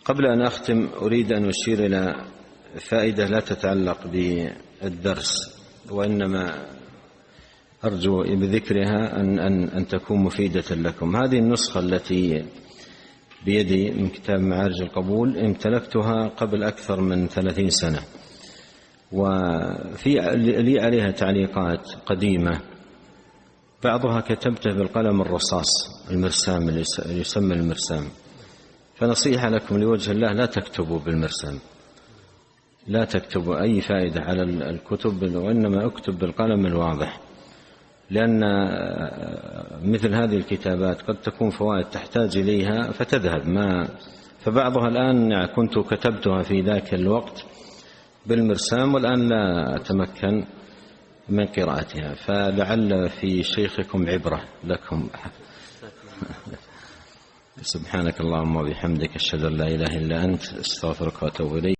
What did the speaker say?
قبل أن أختم أريد أن أشير إلى فائدة لا تتعلق بالدرس، وإنما أرجو بذكرها أن تكون مفيدة لكم. هذه النسخة التي بيدي من كتاب معارج القبول امتلكتها قبل أكثر من 30 سنة، وفي لي عليها تعليقات قديمة، بعضها كتبته بالقلم الرصاص المرسام اللي يسمى المرسام. فنصيحة لكم لوجه الله لا تكتبوا بالمرسام، لا تكتبوا أي فائدة على الكتب، وإنما اكتب بالقلم الواضح، لأن مثل هذه الكتابات قد تكون فوائد تحتاج إليها فتذهب، فبعضها الآن كنت كتبتها في ذاك الوقت بالمرسام والآن لا أتمكن من قراءتها، فلعل في شيخكم عبرة لكم. سبحانك اللهم وبحمدك، أشهد أن لا إله إلا أنت، أستغفرك وأتوب إليك.